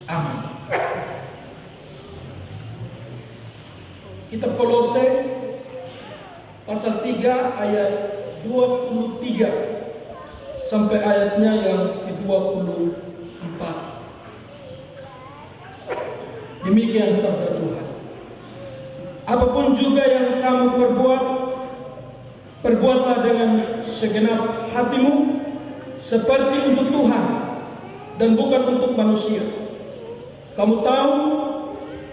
Amin. Kitab Kolose pasal 3 ayat 23 sampai ayatnya yang ke-24. Demikian sabda Tuhan. Apapun juga yang kamu perbuat, perbuatlah dengan segenap hatimu, seperti untuk Tuhan dan bukan untuk manusia. Kamu tahu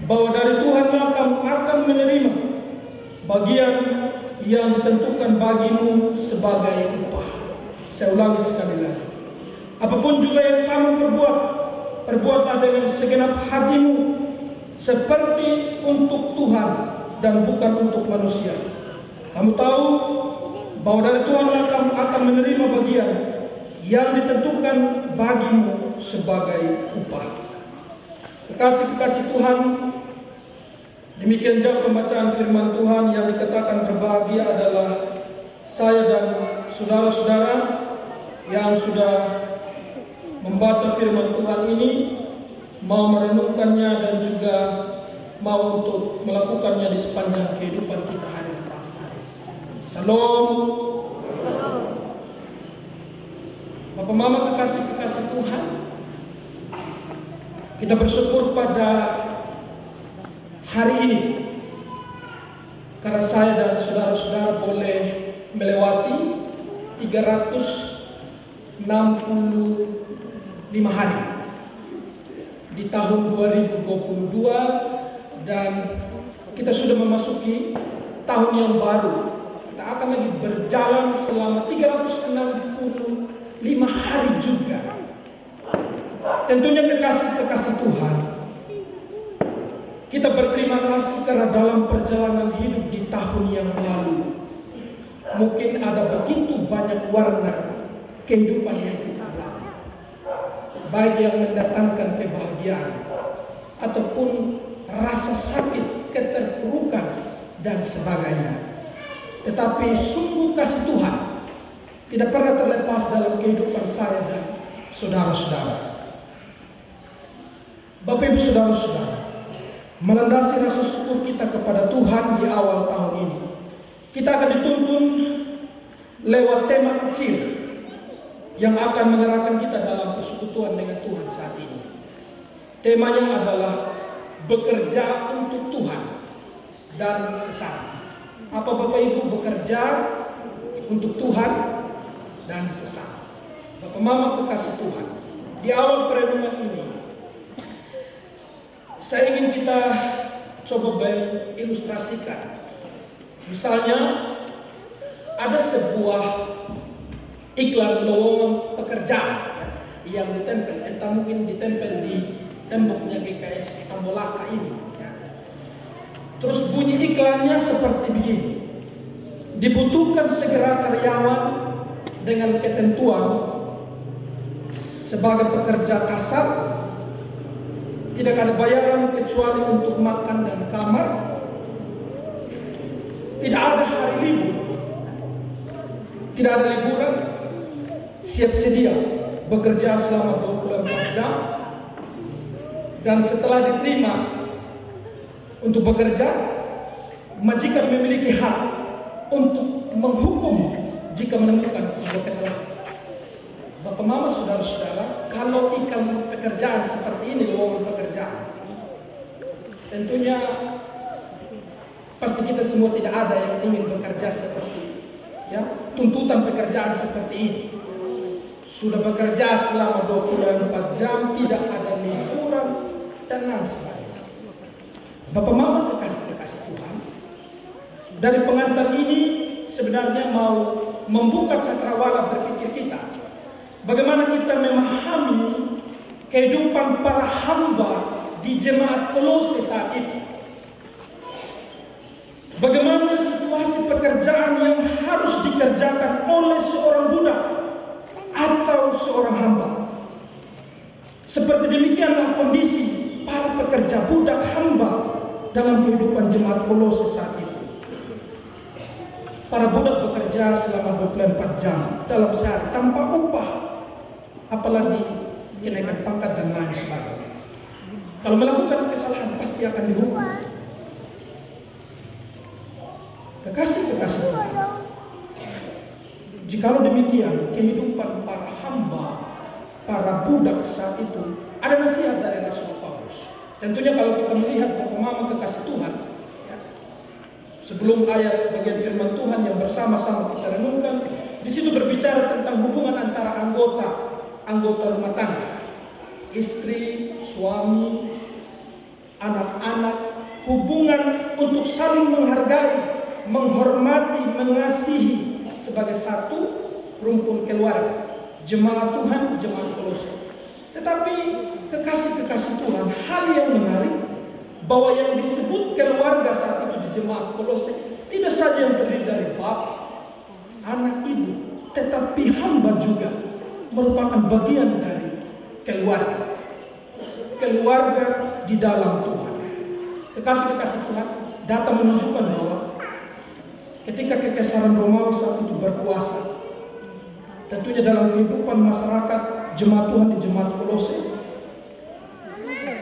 bahwa dari Tuhanlah kamu akan menerima bagian yang ditentukan bagimu sebagai upah. Saya ulangi sekali lagi. Apapun juga yang kamu perbuat, perbuatlah dengan segenap hatimu, seperti untuk Tuhan dan bukan untuk manusia. Kamu tahu bahwa dari Tuhanlah kamu akan menerima bagian yang ditentukan bagimu sebagai upah. Kekasih-kekasih Tuhan, demikian jauh pembacaan firman Tuhan yang dikatakan berbahagia adalah saya dan saudara-saudara yang sudah membaca firman Tuhan ini, mau merenungkannya dan juga mau untuk melakukannya di sepanjang kehidupan kita hari-hari. Salam. Bapak Mama kekasih-kekasih Tuhan, kita bersyukur pada hari ini karena saya dan saudara-saudara boleh melewati 365 hari di tahun 2022, dan kita sudah memasuki tahun yang baru. Kita akan lagi berjalan selama 365 hari juga. Tentunya kekasih-kekasih Tuhan, kita berterima kasih karena dalam perjalanan hidup di tahun yang lalu mungkin ada begitu banyak warna kehidupan yang kita alami, baik yang mendatangkan kebahagiaan ataupun rasa sakit, keterpurukan dan sebagainya. Tetapi sungguh kasih Tuhan tidak pernah terlepas dalam kehidupan saya dan saudara-saudara. Bapak Ibu saudara-saudara, melandasi rasa syukur kita kepada Tuhan di awal tahun ini, kita akan dituntun lewat tema kecil yang akan mengerahkan kita dalam persekutuan dengan Tuhan saat ini. Temanya adalah bekerja untuk Tuhan dan sesama. Apa Bapak Ibu bekerja untuk Tuhan dan sesama? Bapak Mama kekasih Tuhan, di awal perenungan ini saya ingin kita coba mengilustrasikan. Misalnya ada sebuah iklan lowongan pekerjaan yang ditempel, entah mungkin ditempel di temboknya GKS Tambolaka ini. Terus bunyi iklannya seperti begini: dibutuhkan segera karyawan dengan ketentuan sebagai pekerja kasar, tidak ada bayaran kecuali untuk makan dan kamar, tidak ada hari libur, tidak ada liburan, siap sedia bekerja selama 24 jam, dan setelah diterima untuk bekerja, majikan memiliki hak untuk menghukum jika menemukan sebuah kesalahan. Bapak Mama saudara-saudara, kalau iklan pekerjaan seperti ini, lowongan pekerjaan, tentunya pasti kita semua tidak ada yang ingin bekerja seperti tuntutan pekerjaan seperti ini. Sudah bekerja selama 24 jam, tidak ada liburan dan lain sebagainya. Bapak Mama kekasih-kekasih Tuhan, dari pengantar ini sebenarnya mau membuka cakrawala berpikir kita. Bagaimana kita memahami kehidupan para hamba di jemaat Kolose saat ini. Bagaimana situasi pekerjaan yang harus dikerjakan oleh seorang budak atau seorang hamba. Seperti demikianlah kondisi para pekerja budak hamba dalam kehidupan jemaat Kolose saat itu. Para budak bekerja selama 24 jam dalam sehari tanpa upah, apalagi kenaikan pangkat dan lain sebagainya. Kalau melakukan kesalahan pasti akan dihukum. Kekasih-kekasih Tuhan, jikalau demikian kehidupan para hamba, para budak saat itu, ada nasihat dari Rasul Paulus. Tentunya kalau kita melihat pemahaman kekasih Tuhan, ya, sebelum ayat bagian firman Tuhan yang bersama-sama kita renungkan, di situ berbicara tentang hubungan antara anggota rumah tangga, istri, suami, anak-anak, hubungan untuk saling menghargai, menghormati, mengasihi sebagai satu rumpun keluarga, jemaat Tuhan, jemaat Kolose. Tetapi kekasih-kekasih Tuhan, hal yang menarik bahwa yang disebut keluarga saat itu di jemaat Kolose tidak saja yang terdiri dari bapak, anak, ibu, tetapi hamba juga merupakan bagian dari keluarga. Keluarga di dalam Tuhan. Kekasih-kekasih Tuhan, data menunjukkan bahwa ketika kekaisaran Romawi saat itu berkuasa, tentunya dalam kehidupan masyarakat jemaat Tuhan di jemaat Kolose,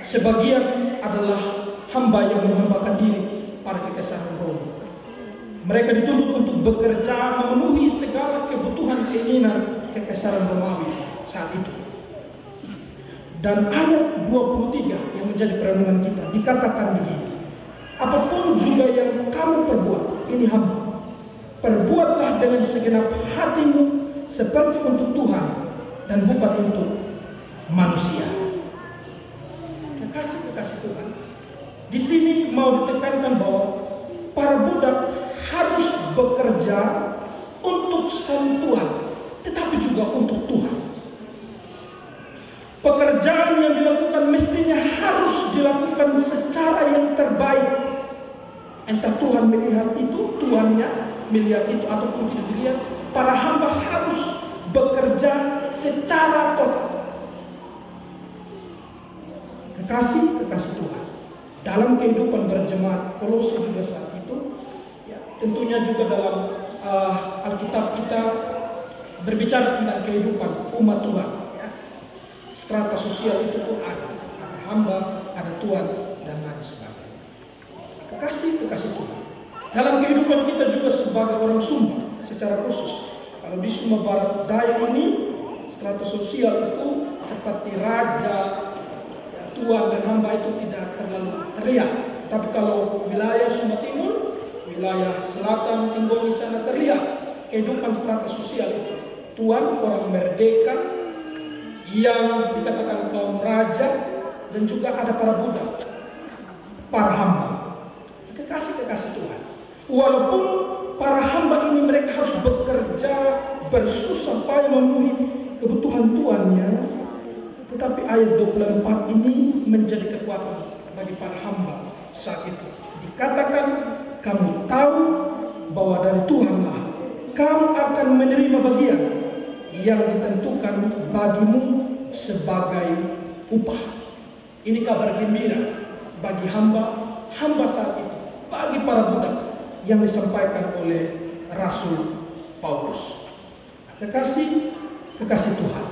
sebagian adalah hamba yang menghambakan diri pada kekaisaran Romawi. Mereka dituntut untuk bekerja memenuhi segala kebutuhan keinginan kekaisaran Romawi saat itu. Dan ayat 23 yang menjadi perenungan kita dikatakan begini: apapun juga yang kamu perbuat, ini hamba, perbuatlah dengan segenap hatimu seperti untuk Tuhan dan bukan untuk manusia. Kekasih-kekasih Tuhan, di sini mau ditekankan bahwa para budak harus bekerja untuk sang Tuhan, tetapi juga untuk Tuhan. Pekerjaan yang dilakukan mestinya harus dilakukan secara yang terbaik. Entah Tuhan melihat itu, Tuhannya melihat itu ataupun tidak dilihat, para hamba harus bekerja secara total. Kekasih-kekasih Tuhan, dalam kehidupan berjemaat Kolose juga saat itu, ya, tentunya juga dalam Alkitab kita berbicara tentang kehidupan umat Tuhan. Strata sosial itu pun ada hamba, ada tuan, dan lain sebagainya. Kekasih-kekasih Tuhan, dalam kehidupan kita juga sebagai orang Sumba secara khusus, kalau di Sumba Barat Daya ini, strata sosial itu seperti raja, tuan dan hamba itu tidak terlalu terlihat. Tapi kalau wilayah Sumba Timur, wilayah selatan, Tinggowi sana terlihat kehidupan strata sosial itu. Tuan orang merdeka yang dikatakan kaum raja, dan juga ada para budak, para hamba. Kekasih-kekasih Tuhan, walaupun para hamba ini mereka harus bekerja bersusah payah memenuhi kebutuhan tuannya, tetapi ayat 24 ini menjadi kekuatan bagi para hamba saat itu. Dikatakan, kamu tahu bahwa dari Tuhanlah kamu akan menerima bagian yang ditentukan bagimu sebagai upah. Ini kabar gembira bagi hamba saat itu, bagi para budak yang disampaikan oleh Rasul Paulus. Kekasih Tuhan,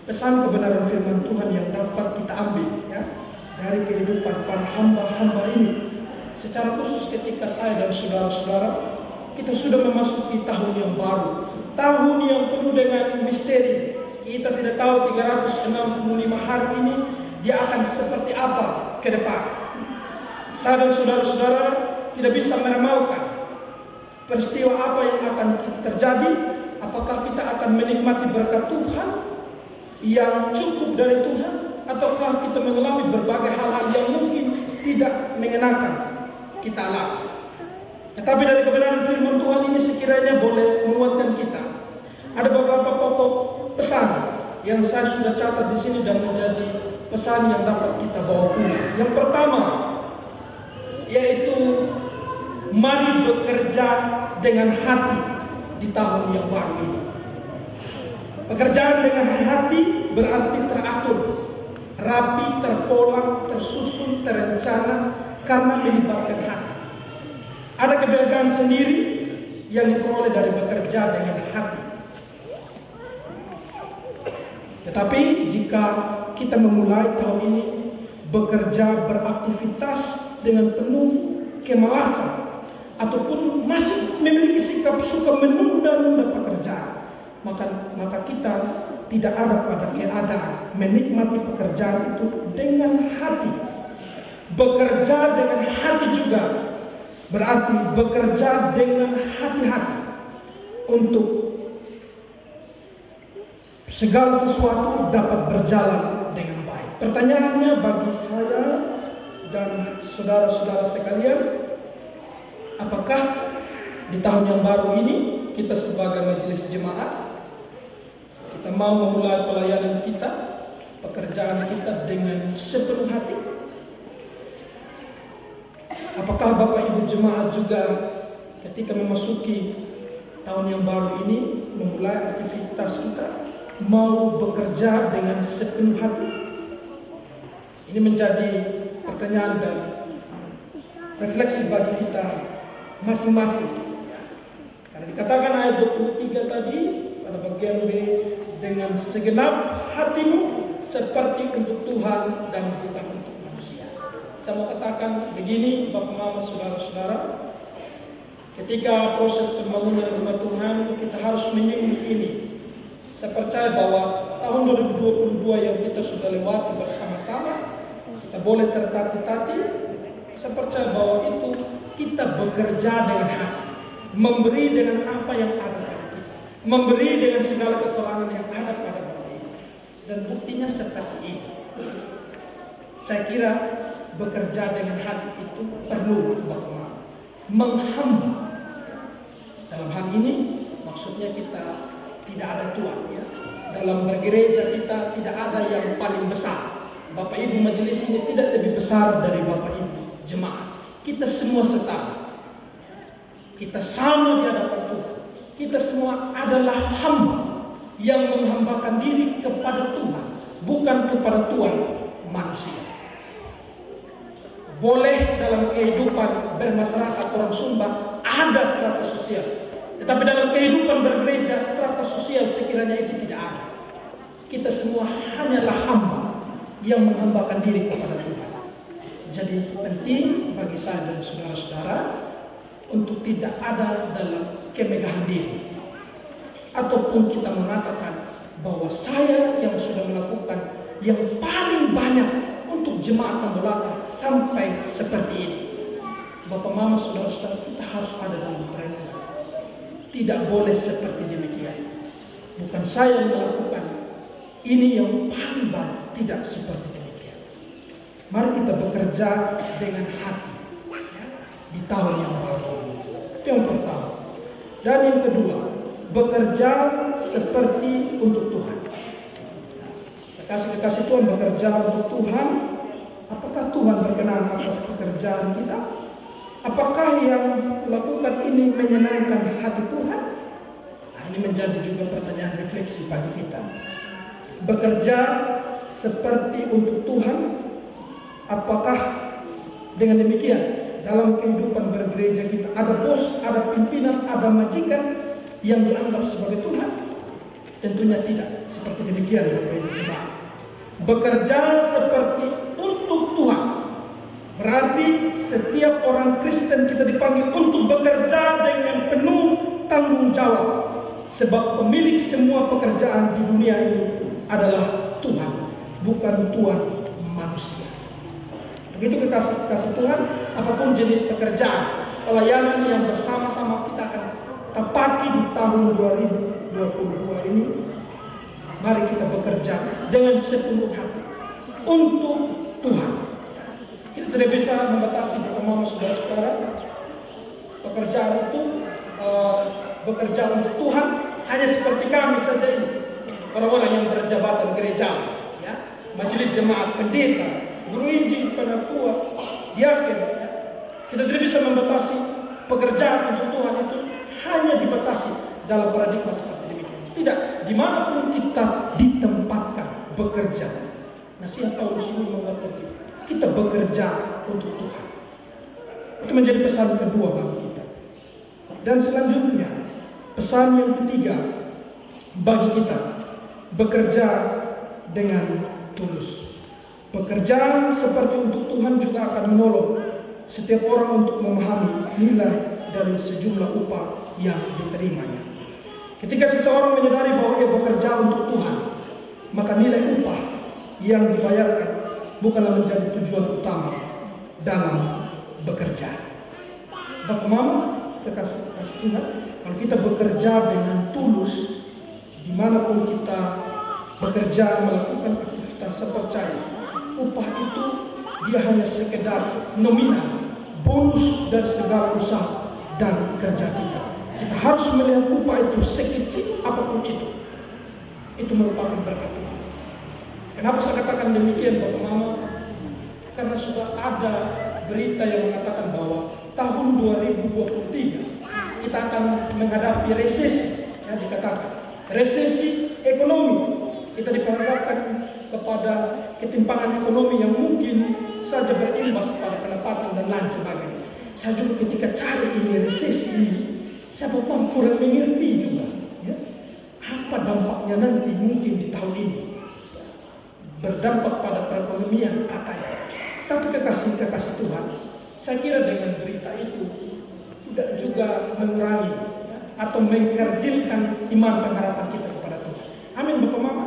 pesan kebenaran firman Tuhan yang dapat kita ambil, ya, dari kehidupan para hamba ini, secara khusus ketika saya dan saudara-saudara kita sudah memasuki tahun yang baru, tahun yang penuh dengan misteri. Kita tidak tahu 365 hari ini dia akan seperti apa ke depan. Saya dan saudara-saudara tidak bisa meramalkan peristiwa apa yang akan terjadi. Apakah kita akan menikmati berkat Tuhan yang cukup dari Tuhan, ataukah kita mengalami berbagai hal-hal yang mungkin tidak mengenakan kita alami. Tetapi dari kebenaran firman Tuhan ini sekiranya boleh menguatkan kita. Ada beberapa pokok pesan yang saya sudah catat di sini dan menjadi pesan yang dapat kita bawa pulang. Yang pertama, yaitu mari bekerja dengan hati di tahun yang baru ini. Pekerjaan dengan hati berarti teratur, rapi, terpola, tersusun, terencana, karena melibatkan hati. Ada keberagaman sendiri yang diperoleh dari bekerja dengan hati. Tetapi jika kita memulai tahun ini bekerja, beraktivitas dengan penuh kemalasan, ataupun masih memiliki sikap suka menunda-nunda pekerjaan, maka kita tidak ada pada keadaan menikmati pekerjaan itu dengan hati. Bekerja dengan hati juga berarti bekerja dengan hati-hati untuk segala sesuatu dapat berjalan dengan baik. Pertanyaannya bagi saya dan saudara-saudara sekalian, apakah di tahun yang baru ini kita sebagai majelis jemaat, kita mau memulai pelayanan kita, pekerjaan kita dengan sepenuh hati? Apakah Bapak Ibu jemaat juga ketika memasuki tahun yang baru ini memulai aktivitas kita mau bekerja dengan sepenuh hati? Ini menjadi pertanyaan dan refleksi bagi kita masing-masing. Karena dikatakan ayat 23 tadi pada bagian B, dengan segenap hatimu seperti untuk Tuhan dan bukan untuk manusia. Saya mau katakan begini, Bapak Mama, saudara-saudara, ketika proses pembangunan rumah Tuhan kita harus menyinggung ini. Saya percaya bahwa tahun 2022 yang kita sudah lewati bersama-sama, kita boleh tertatih-tatih. Saya percaya bahwa itu kita bekerja dengan hati, memberi dengan apa yang ada pada kita, memberi dengan segala kekurangan yang ada pada kita. Dan buktinya seperti ini. Saya kira bekerja dengan hati itu perlu menghamba. Dalam hal ini maksudnya kita tidak ada tuan, ya. Dalam bergereja kita tidak ada yang paling besar. Bapak Ibu majelis ini tidak lebih besar dari Bapak Ibu jemaat. Kita semua setara. Kita sama di hadapan Tuhan. Kita semua adalah hamba yang menghambakan diri kepada Tuhan, bukan kepada Tuhan manusia. Boleh dalam kehidupan bermasyarakat orang Sumba ada strata sosial, tetapi dalam kehidupan bergereja strata sosial sekiranya itu tidak ada. Kita semua hanyalah hamba yang menghambakan diri kepada Tuhan. Jadi penting bagi saya dan saudara-saudara untuk tidak ada dalam kemegahan diri, ataupun kita mengatakan bahwa saya yang sudah melakukan yang paling banyak untuk jemaat Tambolaka sampai seperti ini. Bapak Mama, saudara-saudara, kita harus ada dalam perenungan. Tidak boleh seperti demikian. Bukan saya yang melakukan ini yang paling banyak, tidak seperti demikian. Mari kita bekerja dengan hati, ya, di tahun yang baru. Itu yang pertama. Dan yang kedua, bekerja seperti untuk Tuhan. Kekasih-kekasih Tuhan bekerja untuk Tuhan. Apakah Tuhan berkenan atas pekerjaan kita? Apakah yang lakukan ini menyenangkan hati Tuhan? Nah, ini menjadi juga pertanyaan refleksi bagi kita. Bekerja seperti untuk Tuhan, apakah dengan demikian dalam kehidupan bergereja kita ada bos, ada pimpinan, ada majikan yang dianggap sebagai Tuhan? Tentunya tidak seperti demikian, Bapak Ibu jemaat. Bekerja seperti untuk Tuhan berarti setiap orang Kristen kita dipanggil untuk bekerja dengan penuh tanggung jawab, sebab pemilik semua pekerjaan di dunia ini adalah Tuhan, bukan tuan manusia. Begitu kekasih Tuhan, apapun jenis pekerjaan, pelayanan yang bersama-sama kita akan tepati di tahun 2022 ini, mari kita bekerja dengan sepenuh hati untuk Tuhan. Kita tidak bisa membatasi bersama saudara-saudara. Pekerjaan itu bekerja untuk Tuhan hanya seperti kami saja ini, orang-orang yang berjabatan gereja, ya, majelis jemaat, pendeta, guru injil, penatua, diaken. Ya. Kita tidak bisa membatasi pekerjaan untuk Tuhan itu hanya dibatasi dalam paradigma seperti demikian. Tidak, dimanapun kita ditempatkan bekerja. Nasihat Paulus ini mengatakan kita bekerja untuk Tuhan. Itu menjadi pesan kedua bagi kita. Dan selanjutnya, pesan yang ketiga bagi kita, bekerja dengan tulus. Pekerjaan seperti untuk Tuhan juga akan menolong setiap orang untuk memahami nilai dari sejumlah upah yang diterimanya. Ketika seseorang menyadari bahwa ia bekerja untuk Tuhan, maka nilai upah yang dibayarkan bukanlah menjadi tujuan utama dalam bekerja. Bapak Mama, kekasih Tuhan, kalau kita bekerja dengan tulus, dimanapun kita bekerja melakukan aktivitas sepercaya, upah itu dia hanya sekedar nominal, bonus dari segala usaha dan kerja kita. Kita harus melihat upah itu sekecil apapun itu. Itu merupakan berkat Tuhan. Kenapa saya katakan demikian, Bapak Mama? Karena sudah ada berita yang mengatakan bahwa tahun 2023 kita akan menghadapi resesi. Ya, dikatakan resesi ekonomi. Kita diperhadapkan kepada ketimpangan ekonomi yang mungkin saja berimbas pada pendapatan dan lain sebagainya. Saya juga ketika cari ini resesi ini, saya kurang mengerti juga. Ya, apa dampaknya nanti mungkin di tahun ini? Berdampak pada perekonomian katanya. Tapi kekasih Tuhan, saya kira dengan berita itu tidak juga mengurangi atau mengkerdilkan iman pengharapan kita kepada Tuhan. Amin, Bapak Mama.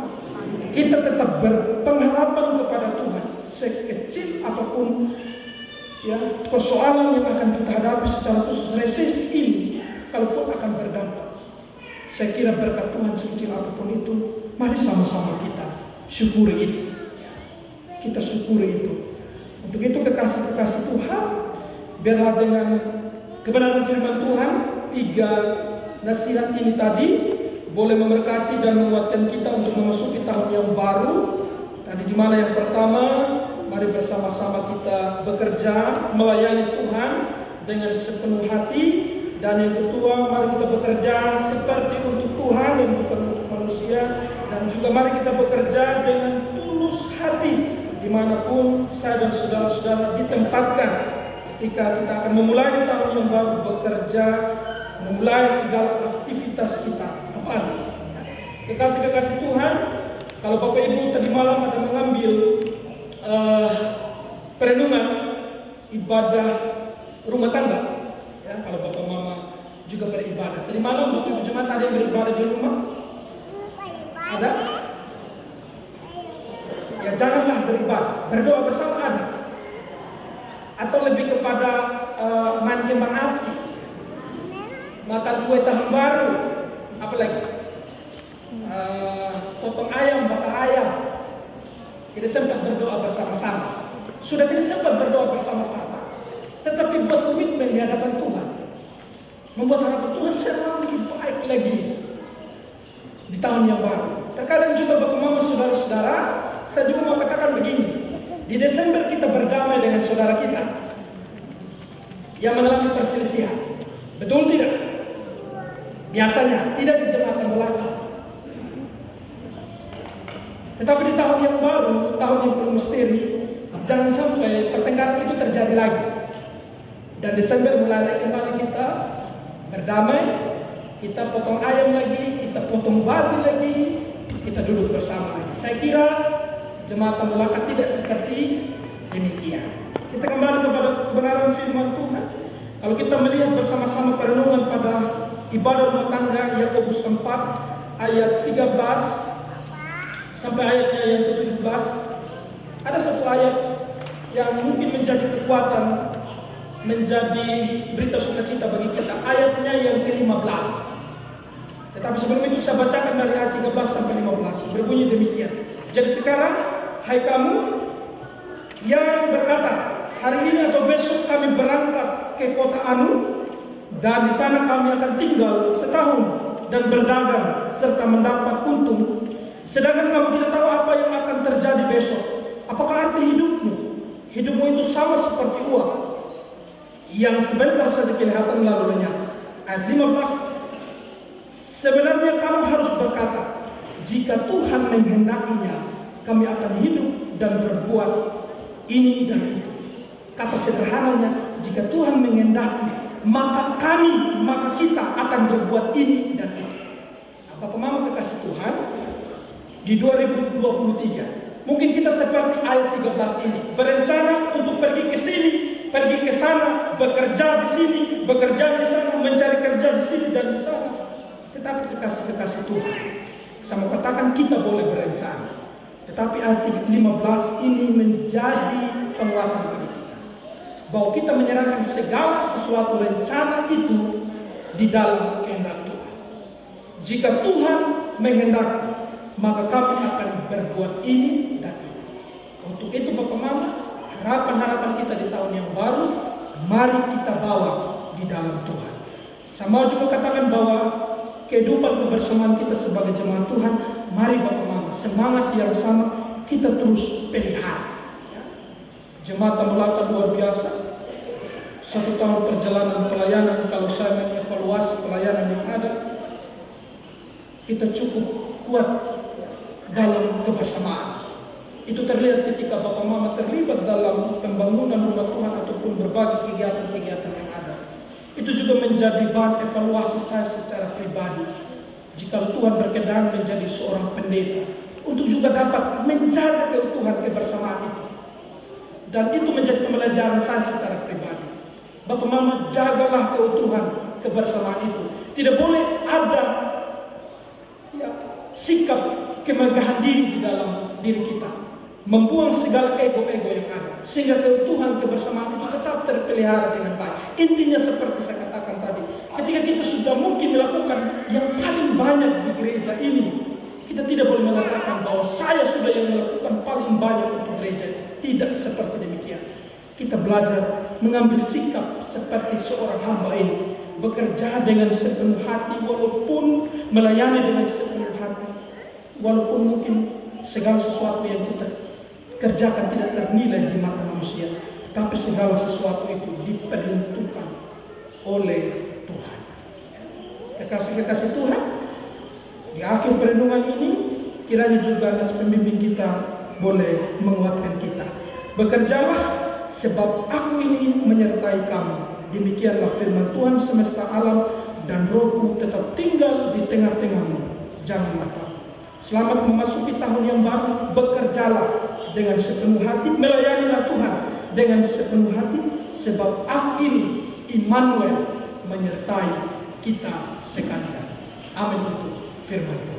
Kita tetap berpengharapan kepada Tuhan, sekecil apapun ya persoalan yang akan kita hadapi secara khusus resesi ini, kalaupun akan berdampak. Saya kira berkat Tuhan sekecil apapun itu, mari sama-sama kita syukuri itu. Kita syukuri itu. Untuk itu kekasih Tuhan, biarlah dengan kebenaran firman Tuhan, 3 nasihat ini tadi boleh memberkati dan menguatkan kita untuk memasuki tahun yang baru. Tadi di mana yang pertama, mari bersama-sama kita bekerja melayani Tuhan dengan sepenuh hati, dan yang kedua, mari kita bekerja seperti untuk Tuhan dan bukan untuk manusia, dan juga mari kita bekerja dengan tulus hati dimanapun saya dan saudara-saudara ditempatkan. Ketika kita akan memulai tahun yang baru, bekerja, memulai segala aktivitas kita. Kekasih-kekasih Tuhan, kalau Bapak Ibu tadi malam ada mengambil perenungan ibadah rumah tangga, ya, kalau Bapak Mama juga beribadah. Tadi malam Bapak Ibu jemaat ada yang beribadah di rumah? Ada? Ya janganlah beribadah, berdoa bersama ada. Atau lebih kepada main kembang api, makan kue tahun baru, apalagi potong ayam, bakar ayam. Tidak sempat berdoa bersama-sama. Sudah tidak sempat berdoa bersama-sama, tetapi buat komitmen di hadapan Tuhan, membuat harapan Tuhan selalu lebih baik lagi di tahun yang baru. Terkadang juga Bapak Mama, saudara-saudara, saya juga mau katakan begini. Di Desember kita berdamai dengan saudara kita yang mengalami perselisihan. Betul tidak? Biasanya tidak di jemaatan belakang. Tetapi di tahun yang baru, tahun yang penuh misteri, jangan sampai pertengkaran itu terjadi lagi. Dan Desember mulai kembali kita berdamai, kita potong ayam lagi, kita potong babi lagi, kita duduk bersama lagi. Saya kira jemaat belakang tidak seperti demikian. Kita kembali kepada kebenaran firman Tuhan. Kalau kita melihat bersama-sama perenungan pada ibadah rumah tangga Yakobus 4 ayat 13 sampai ayatnya yang ke-17, ada satu ayat yang mungkin menjadi kekuatan, menjadi berita sukacita bagi kita. Ayatnya yang ke-15. Tetapi sebelum itu saya bacakan dari ayat 13 sampai 15. Berbunyi demikian. Jadi sekarang, hai kamu yang berkata, hari ini atau besok kami berangkat ke kota Anu, dan di sana kami akan tinggal setahun dan berdagang serta mendapat untung. Sedangkan kamu tidak tahu apa yang akan terjadi besok. Apakah arti hidupmu? Hidupmu itu sama seperti uang yang sebentar saja kelihatan lalu lenyap. Ayat 15. Sebenarnya kamu harus berkata, jika Tuhan menghendakinya, kami akan hidup dan berbuat ini dan itu. Kata sederhananya, jika Tuhan menghendaki, maka kita akan berbuat ini dan itu. Apa Mama kekasih Tuhan? Di 2023 Mungkin kita seperti ayat 13 ini, berencana untuk pergi ke sini, pergi ke sana, bekerja di sini, bekerja di sana, mencari kerja di sini dan di sana. Tetapi kekasih-kekasih Tuhan, saya mau katakan kita boleh berencana. Tetapi ayat 15 ini menjadi penguatan bagi kita, bahwa kita menyerahkan segala sesuatu rencana itu di dalam kehendak Tuhan. Jika Tuhan menghendaki, maka kami akan berbuat ini dan itu. Untuk itu Bapak Mama, harapan-harapan kita di tahun yang baru, mari kita bawa di dalam Tuhan. Saya mau juga katakan bahwa kehidupan kebersamaan kita sebagai jemaat Tuhan, mari Bapak Mama, semangat yang sama kita terus pelihara. Jemaat Melaka luar biasa. 1 tahun perjalanan pelayanan, kalau saya mengevaluasi pelayanan yang ada, kita cukup kuat dalam kebersamaan. Itu terlihat ketika Bapak Mama terlibat dalam pembangunan rumah Tuhan ataupun berbagai kegiatan-kegiatan yang ada. Itu juga menjadi bahan evaluasi saya secara pribadi. Jika Tuhan berkenan menjadi seorang pendeta, untuk juga dapat menjaga keutuhan kebersamaan itu. Dan itu menjadi pembelajaran saya secara pribadi. Bapak Mama, jagalah keutuhan kebersamaan itu. Tidak boleh ada sikap kemegahan diri di dalam diri kita, membuang segala ego-ego yang ada, sehingga keutuhan kebersamaan itu tetap terpelihara dengan baik. Intinya seperti saya katakan tadi, ketika kita sudah mungkin melakukan yang paling banyak di gereja ini, kita tidak boleh mengatakan bahwa saya sudah yang melakukan paling banyak untuk gereja. Tidak seperti demikian. Kita belajar mengambil sikap seperti seorang hamba ini, bekerja dengan sepenuh hati, walaupun melayani dengan sepenuh hati, walaupun mungkin segala sesuatu yang kita kerjakan tidak ternilai di mata manusia, tapi segala sesuatu itu diperuntukkan oleh Tuhan. Kekasih-kekasih Tuhan, di akhir perenungan ini kiranya juga atas pembimbing kita boleh menguatkan kita. Bekerjalah sebab aku ini menyertai kamu. Demikianlah firman Tuhan semesta alam, dan Rohku tetap tinggal di tengah-tengahmu. Janganlah takut. Selamat memasuki tahun yang baru. Bekerjalah dengan sepenuh hati, melayanilah Tuhan dengan sepenuh hati, sebab aku ini Immanuel menyertai kita sekalian. Amin. Firman Tuhan.